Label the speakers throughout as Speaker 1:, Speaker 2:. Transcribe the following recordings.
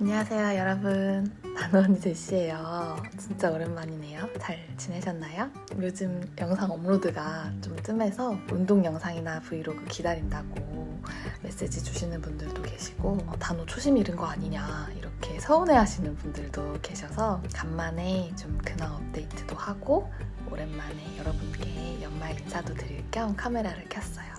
Speaker 1: 안녕하세요 여러분, 나노 언니 제시예요. 진짜 오랜만이네요. 잘 지내셨나요? 요즘 영상 업로드가 좀 뜸해서 운동 영상이나 브이로그 기다린다고 메시지 주시는 분들도 계시고 단호 초심 잃은 거 아니냐 이렇게 서운해하시는 분들도 계셔서 간만에 좀 근황 업데이트도 하고 오랜만에 여러분께 연말 인사도 드릴 겸 카메라를 켰어요.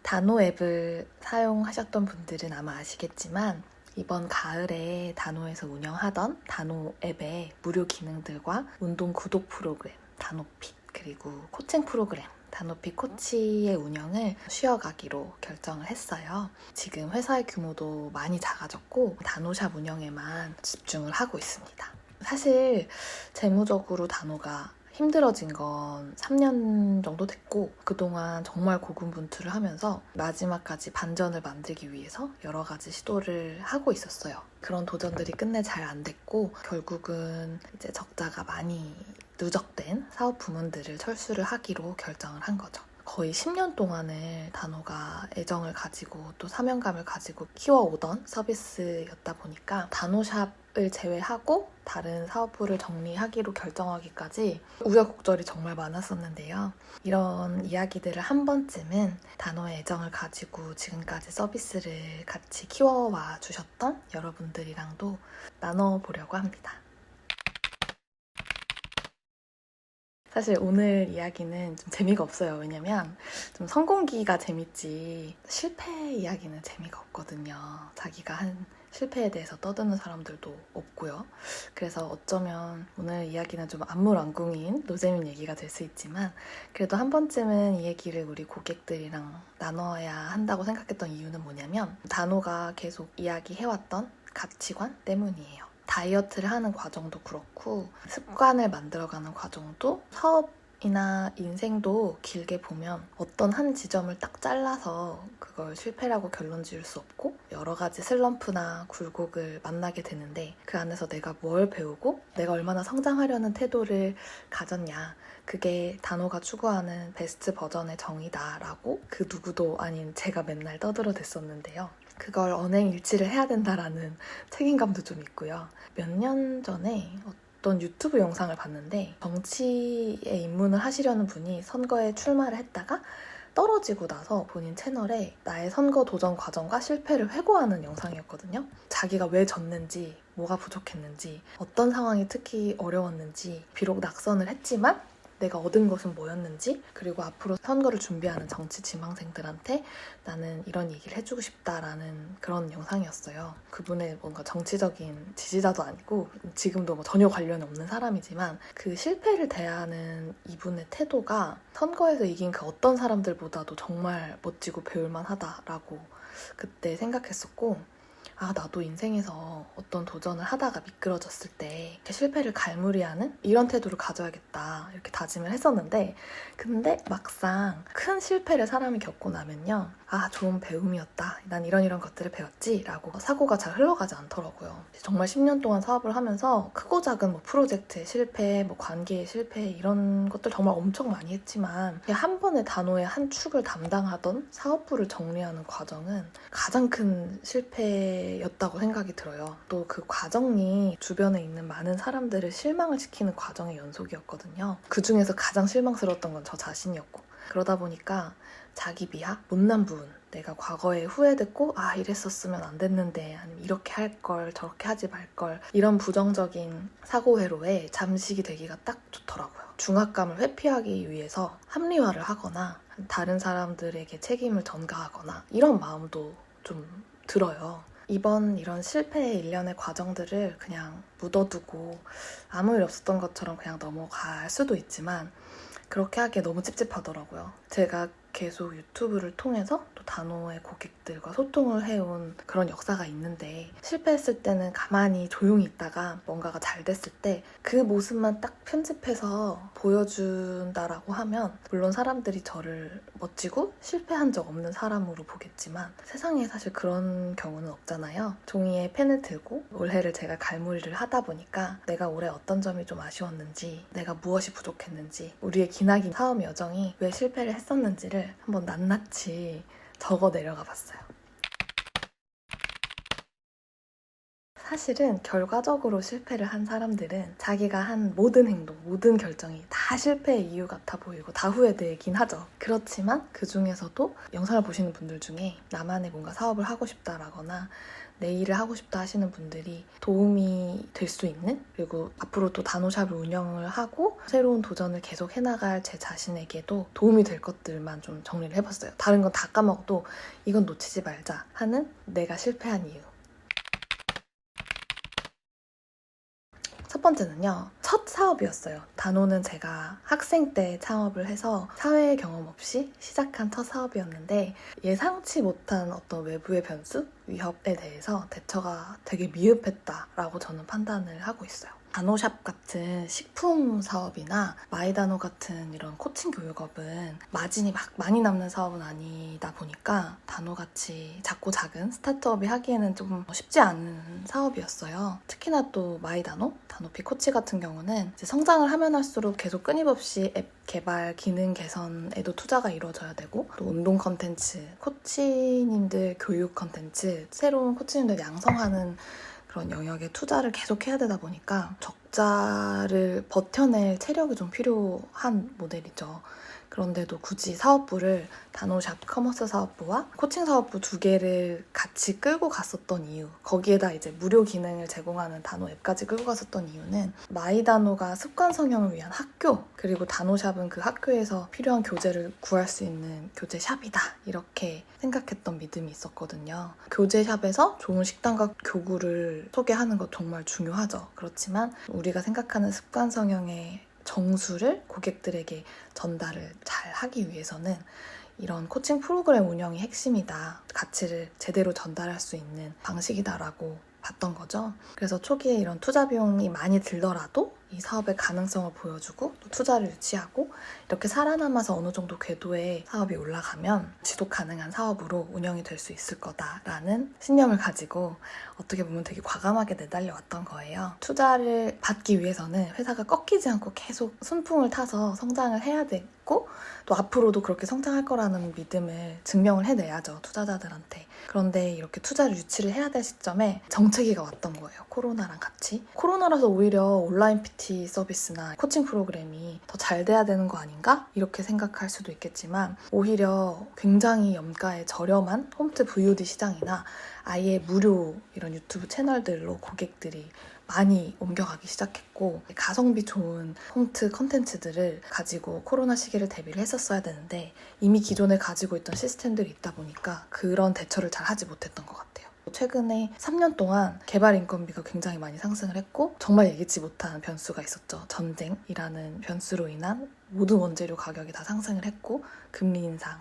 Speaker 1: 단호 앱을 사용하셨던 분들은 아마 아시겠지만 이번 가을에 단호에서 운영하던 단호 앱의 무료 기능들과 운동 구독 프로그램 단호핏 그리고 코칭 프로그램 단호핏 코치의 운영을 쉬어가기로 결정을 했어요. 지금 회사의 규모도 많이 작아졌고 단호샵 운영에만 집중을 하고 있습니다. 사실 재무적으로 단호가 힘들어진 건 3년 정도 됐고 그동안 정말 고군분투를 하면서 마지막까지 반전을 만들기 위해서 여러 가지 시도를 하고 있었어요. 그런 도전들이 끝내 잘 안 됐고 결국은 이제 적자가 많이 누적된 사업 부문들을 철수를 하기로 결정을 한 거죠. 거의 10년 동안을 단호가 애정을 가지고 또 사명감을 가지고 키워오던 서비스였다 보니까 단호샵을 제외하고 다른 사업부를 정리하기로 결정하기까지 우여곡절이 정말 많았었는데요. 이런 이야기들을 한 번쯤은 단호의 애정을 가지고 지금까지 서비스를 같이 키워와 주셨던 여러분들이랑도 나눠보려고 합니다. 사실 오늘 이야기는 좀 재미가 없어요. 왜냐면 좀 성공기가 재밌지 실패 이야기는 재미가 없거든요. 자기가 한 실패에 대해서 떠드는 사람들도 없고요. 그래서 어쩌면 오늘 이야기는 좀 안물안궁인 노재민 얘기가 될 수 있지만 그래도 한 번쯤은 이 얘기를 우리 고객들이랑 나눠야 한다고 생각했던 이유는 뭐냐면 단호가 계속 이야기해왔던 가치관 때문이에요. 다이어트를 하는 과정도 그렇고 습관을 만들어가는 과정도 사업이나 인생도 길게 보면 어떤 한 지점을 딱 잘라서 그걸 실패라고 결론 지을 수 없고 여러 가지 슬럼프나 굴곡을 만나게 되는데 그 안에서 내가 뭘 배우고 내가 얼마나 성장하려는 태도를 가졌냐 그게 단호가 추구하는 베스트 버전의 정의다라고 그 누구도 아닌 제가 맨날 떠들어댔었는데요. 그걸 언행일치를 해야 된다라는 책임감도 좀 있고요. 몇 년 전에 어떤 유튜브 영상을 봤는데 정치에 입문을 하시려는 분이 선거에 출마를 했다가 떨어지고 나서 본인 채널에 나의 선거 도전 과정과 실패를 회고하는 영상이었거든요. 자기가 왜 졌는지, 뭐가 부족했는지, 어떤 상황이 특히 어려웠는지, 비록 낙선을 했지만 내가 얻은 것은 뭐였는지 그리고 앞으로 선거를 준비하는 정치 지망생들한테 나는 이런 얘기를 해주고 싶다라는 그런 영상이었어요. 그분의 뭔가 정치적인 지지자도 아니고 지금도 뭐 전혀 관련이 없는 사람이지만 그 실패를 대하는 이분의 태도가 선거에서 이긴 그 어떤 사람들보다도 정말 멋지고 배울만하다라고 그때 생각했었고 나도 인생에서 어떤 도전을 하다가 미끄러졌을 때 실패를 갈무리하는 이런 태도를 가져야겠다 이렇게 다짐을 했었는데 근데 막상 큰 실패를 사람이 겪고 나면요 좋은 배움이었다 난 이런 것들을 배웠지 라고 사고가 잘 흘러가지 않더라고요. 정말 10년 동안 사업을 하면서 크고 작은 뭐 프로젝트의 실패, 뭐 관계의 실패 이런 것들 정말 엄청 많이 했지만 한 번에 단호의 한 축을 담당하던 사업부를 정리하는 과정은 가장 큰 실패였다고 생각이 들어요. 또 그 과정이 주변에 있는 많은 사람들을 실망을 시키는 과정의 연속이었거든요. 그 중에서 가장 실망스러웠던 건 저 자신이었고 그러다 보니까 자기 비하, 못난 부분 내가 과거에 후회됐고 이랬었으면 안 됐는데 아니면 이렇게 할 걸 저렇게 하지 말 걸 이런 부정적인 사고회로에 잠식이 되기가 딱 좋더라고요. 중압감을 회피하기 위해서 합리화를 하거나 다른 사람들에게 책임을 전가하거나 이런 마음도 좀 들어요. 이번 이런 실패의 일련의 과정들을 그냥 묻어두고 아무 일 없었던 것처럼 그냥 넘어갈 수도 있지만 그렇게 하기에 너무 찝찝하더라고요. 제가 계속 유튜브를 통해서 또 단호의 고객들과 소통을 해온 그런 역사가 있는데 실패했을 때는 가만히 조용히 있다가 뭔가가 잘 됐을 때 그 모습만 딱 편집해서 보여준다라고 하면 물론 사람들이 저를 멋지고 실패한 적 없는 사람으로 보겠지만 세상에 사실 그런 경우는 없잖아요. 종이에 펜을 들고 올해를 제가 갈무리를 하다 보니까 내가 올해 어떤 점이 좀 아쉬웠는지 내가 무엇이 부족했는지 우리의 기나긴 사업 여정이 왜 실패를 했었는지를 한번 낱낱이 적어 내려가 봤어요. 사실은 결과적으로 실패를 한 사람들은 자기가 한 모든 행동, 모든 결정이 다 실패의 이유 같아 보이고 다 후회되긴 하죠. 그렇지만 그 중에서도 영상을 보시는 분들 중에 나만의 뭔가 사업을 하고 싶다라거나 내 일을 하고 싶다 하시는 분들이 도움이 될 수 있는, 그리고 앞으로 또 단오샵을 운영을 하고 새로운 도전을 계속 해나갈 제 자신에게도 도움이 될 것들만 좀 정리를 해봤어요. 다른 건 다 까먹어도 이건 놓치지 말자 하는 내가 실패한 이유. 첫 번째는요, 첫 사업이었어요. 단오는 제가 학생 때 창업을 해서 사회 경험 없이 시작한 첫 사업이었는데 예상치 못한 어떤 외부의 변수, 위협에 대해서 대처가 되게 미흡했다라고 저는 판단을 하고 있어요. 단오샵 같은 식품 사업이나 마이단오 같은 이런 코칭 교육업은 마진이 막 많이 남는 사업은 아니다 보니까 단오같이 작고 작은 스타트업이 하기에는 좀 쉽지 않은 사업이었어요. 특히나 또 마이단오, 단오피 코치 같은 경우는 이제 성장을 하면 할수록 계속 끊임없이 앱 개발, 기능 개선에도 투자가 이루어져야 되고, 또 운동 컨텐츠, 코치님들 교육 컨텐츠, 새로운 코치님들 양성하는 그런 영역에 투자를 계속 해야 되다 보니까 적자를 버텨낼 체력이 좀 필요한 모델이죠. 그런데도 굳이 사업부를 단오샵 커머스 사업부와 코칭 사업부 두 개를 같이 끌고 갔었던 이유, 거기에다 이제 무료 기능을 제공하는 단오 앱까지 끌고 갔었던 이유는 마이단오가 습관 성형을 위한 학교, 그리고 단오샵은 그 학교에서 필요한 교재를 구할 수 있는 교재샵이다, 이렇게 생각했던 믿음이 있었거든요. 교재샵에서 좋은 식단과 교구를 소개하는 것 정말 중요하죠. 그렇지만 우리가 생각하는 습관 성형의 정수를 고객들에게 전달을 잘 하기 위해서는 이런 코칭 프로그램 운영이 핵심이다, 가치를 제대로 전달할 수 있는 방식이다라고 봤던 거죠. 그래서 초기에 이런 투자 비용이 많이 들더라도 이 사업의 가능성을 보여주고 또 투자를 유치하고 이렇게 살아남아서 어느 정도 궤도에 사업이 올라가면 지속 가능한 사업으로 운영이 될 수 있을 거다라는 신념을 가지고 어떻게 보면 되게 과감하게 내달려왔던 거예요. 투자를 받기 위해서는 회사가 꺾이지 않고 계속 순풍을 타서 성장을 해야 되고, 또 앞으로도 그렇게 성장할 거라는 믿음을 증명을 해내야죠, 투자자들한테. 그런데 이렇게 투자를 유치를 해야 될 시점에 정체기가 왔던 거예요, 코로나랑 같이. 코로나라서 오히려 온라인 PT 서비스나 코칭 프로그램이 더 잘 돼야 되는 거 아닌가? 이렇게 생각할 수도 있겠지만 오히려 굉장히 염가의 저렴한 홈트 VOD 시장이나 아예 무료 이런 유튜브 채널들로 고객들이 많이 옮겨가기 시작했고, 가성비 좋은 홈트 컨텐츠들을 가지고 코로나 시기를 대비를 했었어야 되는데 이미 기존에 가지고 있던 시스템들이 있다 보니까 그런 대처를 잘 하지 못했던 것 같아요. 최근에 3년 동안 개발 인건비가 굉장히 많이 상승을 했고, 정말 예기치 못한 변수가 있었죠. 전쟁이라는 변수로 인한 모든 원재료 가격이 다 상승을 했고, 금리 인상,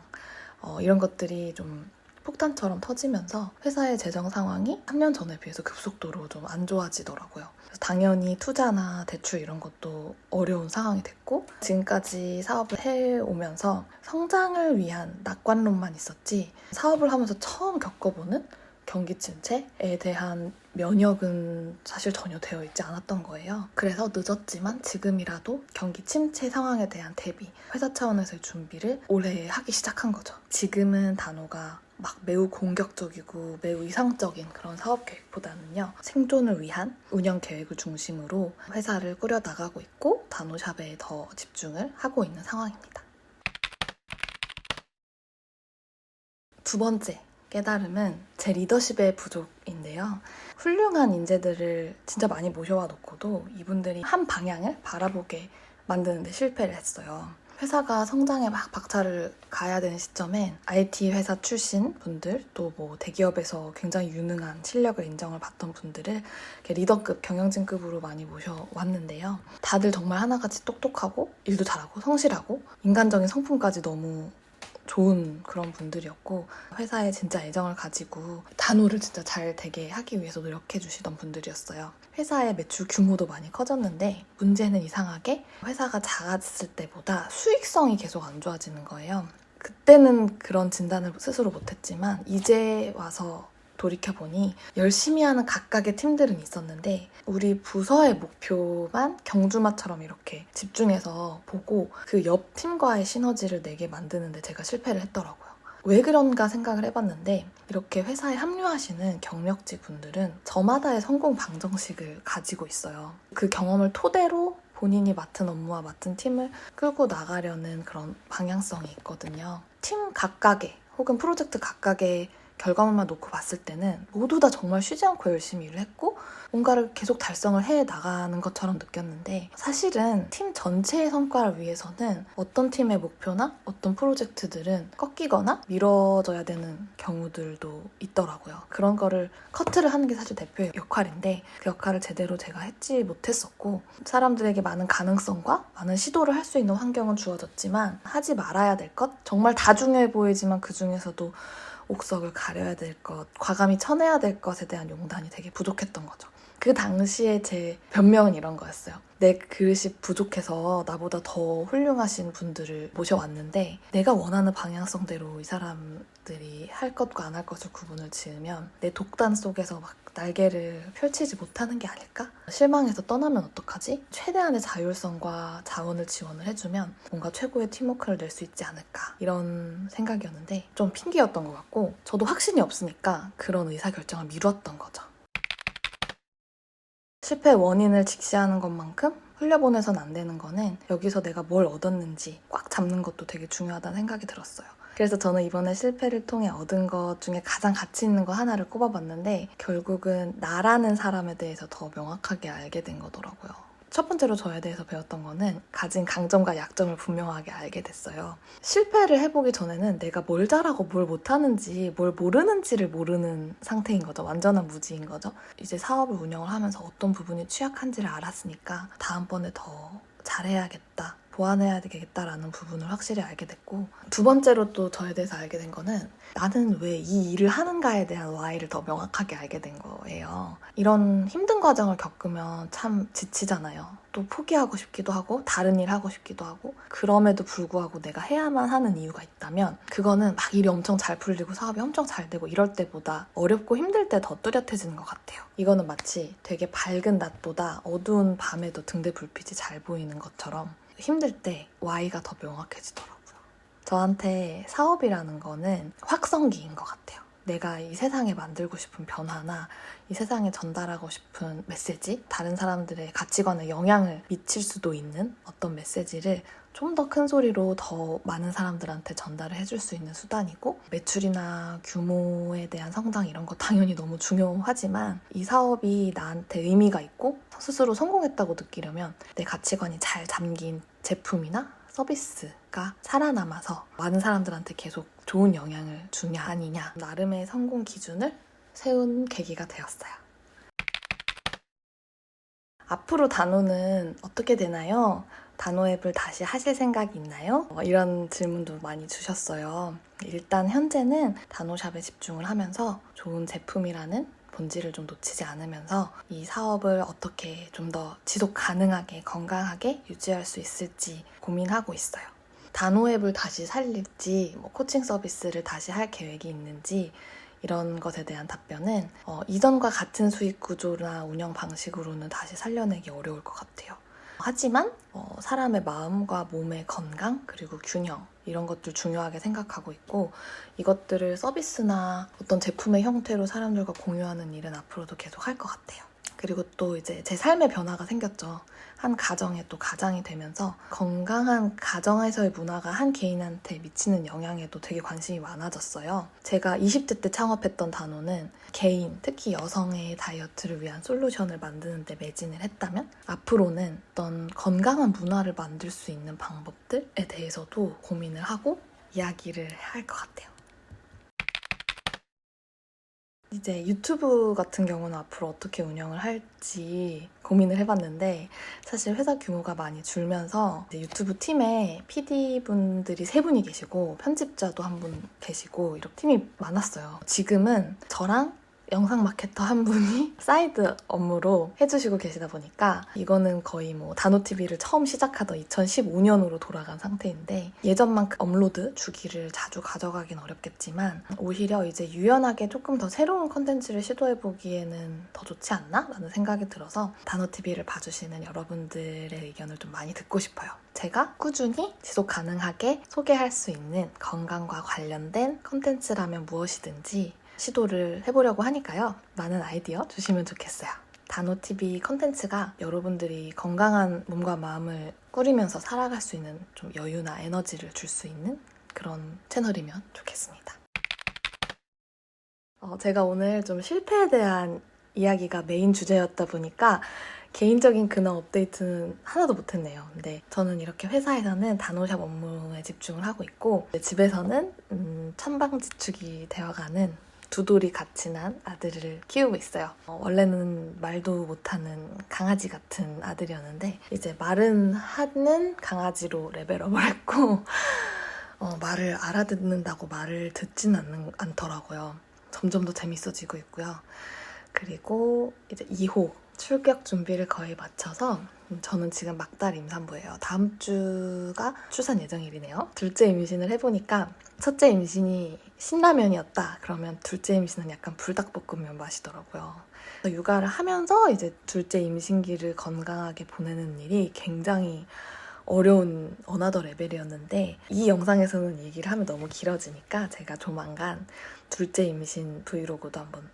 Speaker 1: 이런 것들이 좀 폭탄처럼 터지면서 회사의 재정 상황이 3년 전에 비해서 급속도로 좀 안 좋아지더라고요. 그래서 당연히 투자나 대출 이런 것도 어려운 상황이 됐고, 지금까지 사업을 해오면서 성장을 위한 낙관론만 있었지 사업을 하면서 처음 겪어보는 경기 침체에 대한 면역은 사실 전혀 되어 있지 않았던 거예요. 그래서 늦었지만 지금이라도 경기 침체 상황에 대한 대비, 회사 차원에서의 준비를 올해 하기 시작한 거죠. 지금은 단오가 막 매우 공격적이고 매우 이상적인 그런 사업 계획보다는요, 생존을 위한 운영 계획을 중심으로 회사를 꾸려나가고 있고 단오샵에 더 집중을 하고 있는 상황입니다. 두 번째 깨달음은 제 리더십의 부족인데요. 훌륭한 인재들을 진짜 많이 모셔와 놓고도 이분들이 한 방향을 바라보게 만드는데 실패를 했어요. 회사가 성장에 막 박차를 가야 되는 시점엔 IT 회사 출신 분들, 또 뭐 대기업에서 굉장히 유능한 실력을 인정을 받던 분들을 리더급, 경영진급으로 많이 모셔왔는데요. 다들 정말 하나같이 똑똑하고 일도 잘하고 성실하고 인간적인 성품까지 너무 좋은 그런 분들이었고, 회사에 진짜 애정을 가지고 단오를 진짜 잘 되게 하기 위해서 노력해 주시던 분들이었어요. 회사의 매출 규모도 많이 커졌는데 문제는 이상하게 회사가 작았을 때보다 수익성이 계속 안 좋아지는 거예요. 그때는 그런 진단을 스스로 못했지만 이제 와서 돌이켜보니 열심히 하는 각각의 팀들은 있었는데 우리 부서의 목표만 경주마처럼 이렇게 집중해서 보고 그 옆 팀과의 시너지를 내게 만드는데 제가 실패를 했더라고요. 왜 그런가 생각을 해봤는데 이렇게 회사에 합류하시는 경력직 분들은 저마다의 성공 방정식을 가지고 있어요. 그 경험을 토대로 본인이 맡은 업무와 맡은 팀을 끌고 나가려는 그런 방향성이 있거든요. 팀 각각의 혹은 프로젝트 각각의 결과물만 놓고 봤을 때는 모두 다 정말 쉬지 않고 열심히 일을 했고 뭔가를 계속 달성을 해 나가는 것처럼 느꼈는데 사실은 팀 전체의 성과를 위해서는 어떤 팀의 목표나 어떤 프로젝트들은 꺾이거나 미뤄져야 되는 경우들도 있더라고요. 그런 거를 커트를 하는 게 사실 대표의 역할인데 그 역할을 제대로 제가 했지 못했었고 사람들에게 많은 가능성과 많은 시도를 할 수 있는 환경은 주어졌지만 하지 말아야 될 것 정말 다 중요해 보이지만 그 중에서도 옥석을 가려야 될 것, 과감히 쳐내야 될 것에 대한 용단이 되게 부족했던 거죠. 그 당시에 제 변명은 이런 거였어요. 내 그릇이 부족해서 나보다 더 훌륭하신 분들을 모셔왔는데 내가 원하는 방향성대로 이 사람들이 할 것과 안 할 것을 구분을 지으면 내 독단 속에서 막 날개를 펼치지 못하는 게 아닐까? 실망해서 떠나면 어떡하지? 최대한의 자율성과 자원을 지원을 해주면 뭔가 최고의 팀워크를 낼 수 있지 않을까 이런 생각이었는데 좀 핑계였던 것 같고 저도 확신이 없으니까 그런 의사결정을 미뤘던 거죠. 실패의 원인을 직시하는 것만큼 흘려보내선 안 되는 거는 여기서 내가 뭘 얻었는지 꽉 잡는 것도 되게 중요하다는 생각이 들었어요. 그래서 저는 이번에 실패를 통해 얻은 것 중에 가장 가치 있는 거 하나를 꼽아봤는데 결국은 나라는 사람에 대해서 더 명확하게 알게 된 거더라고요. 첫 번째로 저에 대해서 배웠던 거는 가진 강점과 약점을 분명하게 알게 됐어요. 실패를 해보기 전에는 내가 뭘 잘하고 뭘 못하는지 뭘 모르는지를 모르는 상태인 거죠. 완전한 무지인 거죠. 이제 사업을 운영을 하면서 어떤 부분이 취약한지를 알았으니까 다음번에 더 잘해야겠다. 보완해야 되겠다라는 부분을 확실히 알게 됐고 두 번째로 또 저에 대해서 알게 된 거는 나는 왜 이 일을 하는가에 대한 why를 더 명확하게 알게 된 거예요. 이런 힘든 과정을 겪으면 참 지치잖아요. 또 포기하고 싶기도 하고 다른 일 하고 싶기도 하고 그럼에도 불구하고 내가 해야만 하는 이유가 있다면 그거는 막 일이 엄청 잘 풀리고 사업이 엄청 잘 되고 이럴 때보다 어렵고 힘들 때 더 뚜렷해지는 것 같아요. 이거는 마치 되게 밝은 낮보다 어두운 밤에도 등대 불빛이 잘 보이는 것처럼 힘들 때 Y가 더 명확해지더라고요. 저한테 사업이라는 거는 확성기인 것 같아요. 내가 이 세상에 만들고 싶은 변화나 이 세상에 전달하고 싶은 메시지, 다른 사람들의 가치관에 영향을 미칠 수도 있는 어떤 메시지를 좀 더 큰 소리로 더 많은 사람들한테 전달을 해줄 수 있는 수단이고 매출이나 규모에 대한 성장 이런 거 당연히 너무 중요하지만 이 사업이 나한테 의미가 있고 스스로 성공했다고 느끼려면 내 가치관이 잘 담긴 제품이나 서비스가 살아남아서 많은 사람들한테 계속 좋은 영향을 주냐 아니냐 나름의 성공 기준을 세운 계기가 되었어요. 앞으로 단호는 어떻게 되나요? 단호 앱을 다시 하실 생각이 있나요? 이런 질문도 많이 주셨어요. 일단 현재는 단호샵에 집중을 하면서 좋은 제품이라는 본질을 좀 놓치지 않으면서 이 사업을 어떻게 좀 더 지속 가능하게 건강하게 유지할 수 있을지 고민하고 있어요. 단호 앱을 다시 살릴지 코칭 서비스를 다시 할 계획이 있는지 이런 것에 대한 답변은 이전과 같은 수익 구조나 운영 방식으로는 다시 살려내기 어려울 것 같아요. 하지만 사람의 마음과 몸의 건강 그리고 균형 이런 것들 중요하게 생각하고 있고 이것들을 서비스나 어떤 제품의 형태로 사람들과 공유하는 일은 앞으로도 계속 할 것 같아요. 그리고 또 이제 제 삶의 변화가 생겼죠. 한 가정에 또 가장이 되면서 건강한 가정에서의 문화가 한 개인한테 미치는 영향에도 되게 관심이 많아졌어요. 제가 20대 때 창업했던 단호는 개인, 특히 여성의 다이어트를 위한 솔루션을 만드는 데 매진을 했다면 앞으로는 어떤 건강한 문화를 만들 수 있는 방법들에 대해서도 고민을 하고 이야기를 할 것 같아요. 이제 유튜브 같은 경우는 앞으로 어떻게 운영을 할지 고민을 해봤는데 사실 회사 규모가 많이 줄면서 이제 유튜브 팀에 PD분들이 3분이 계시고 편집자도 1분 계시고 이렇게 팀이 많았어요. 지금은 저랑 영상 마케터 한 분이 사이드 업무로 해주시고 계시다 보니까 이거는 거의 뭐 단호TV를 처음 시작하던 2015년으로 돌아간 상태인데 예전만큼 업로드 주기를 자주 가져가긴 어렵겠지만 오히려 이제 유연하게 조금 더 새로운 컨텐츠를 시도해보기에는 더 좋지 않나? 라는 생각이 들어서 단호TV를 봐주시는 여러분들의 의견을 좀 많이 듣고 싶어요. 제가 꾸준히 지속 가능하게 소개할 수 있는 건강과 관련된 컨텐츠라면 무엇이든지 시도를 해보려고 하니까요. 많은 아이디어 주시면 좋겠어요. 단호TV 컨텐츠가 여러분들이 건강한 몸과 마음을 꾸리면서 살아갈 수 있는 좀 여유나 에너지를 줄 수 있는 그런 채널이면 좋겠습니다. 제가 오늘 좀 실패에 대한 이야기가 메인 주제였다 보니까 개인적인 근황 업데이트는 하나도 못했네요. 근데 저는 이렇게 회사에서는 단호샵 업무에 집중을 하고 있고 집에서는 천방지축이 되어가는 두 돌이 같이 난 아들을 키우고 있어요. 원래는 말도 못하는 강아지 같은 아들이었는데 이제 말은 하는 강아지로 레벨업을 했고 말을 알아듣는다고 말을 듣진 않더라고요. 점점 더 재밌어지고 있고요. 그리고 이제 2호 출격 준비를 거의 마쳐서 저는 지금 막달 임산부예요. 다음 주가 출산 예정일이네요. 둘째 임신을 해보니까 첫째 임신이 신라면이었다. 그러면 둘째 임신은 약간 불닭볶음면 맛이더라고요. 육아를 하면서 이제 둘째 임신기를 건강하게 보내는 일이 굉장히 어려운 어나더 레벨이었는데 이 영상에서는 얘기를 하면 너무 길어지니까 제가 조만간 둘째 임신 브이로그도 한번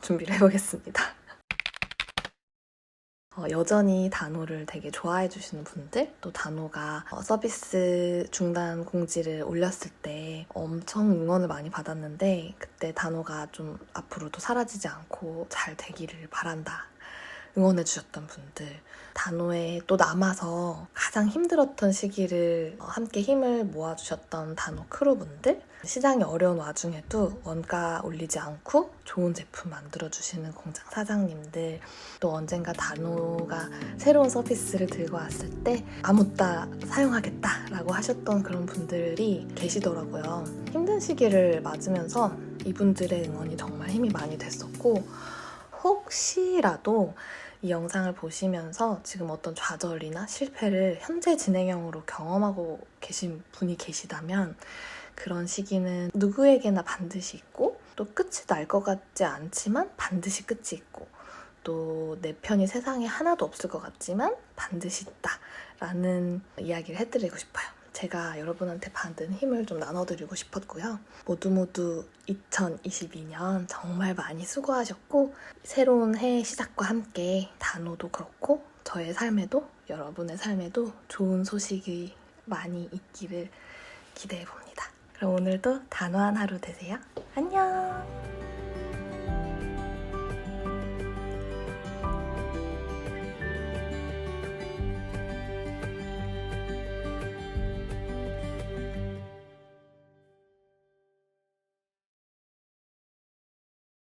Speaker 1: 준비를 해보겠습니다. 여전히 단호를 되게 좋아해 주시는 분들, 또 단호가 서비스 중단 공지를 올렸을 때 엄청 응원을 많이 받았는데 그때 단호가 좀 앞으로도 사라지지 않고 잘 되기를 바란다 응원해 주셨던 분들, 단호에 또 남아서 가장 힘들었던 시기를 함께 힘을 모아주셨던 단호 크루분들, 시장이 어려운 와중에도 원가 올리지 않고 좋은 제품 만들어주시는 공장 사장님들, 또 언젠가 단호가 새로운 서비스를 들고 왔을 때 아무따 사용하겠다라고 하셨던 그런 분들이 계시더라고요. 힘든 시기를 맞으면서 이분들의 응원이 정말 힘이 많이 됐었고 혹시라도 이 영상을 보시면서 지금 어떤 좌절이나 실패를 현재 진행형으로 경험하고 계신 분이 계시다면 그런 시기는 누구에게나 반드시 있고 또 끝이 날 것 같지 않지만 반드시 끝이 있고 또 내 편이 세상에 하나도 없을 것 같지만 반드시 있다 라는 이야기를 해드리고 싶어요. 제가 여러분한테 받은 힘을 좀 나눠드리고 싶었고요. 모두 2022년 정말 많이 수고하셨고 새로운 해의 시작과 함께 단호도 그렇고 저의 삶에도 여러분의 삶에도 좋은 소식이 많이 있기를 기대해봅니다. 그럼 오늘도 단호한 하루 되세요. 안녕!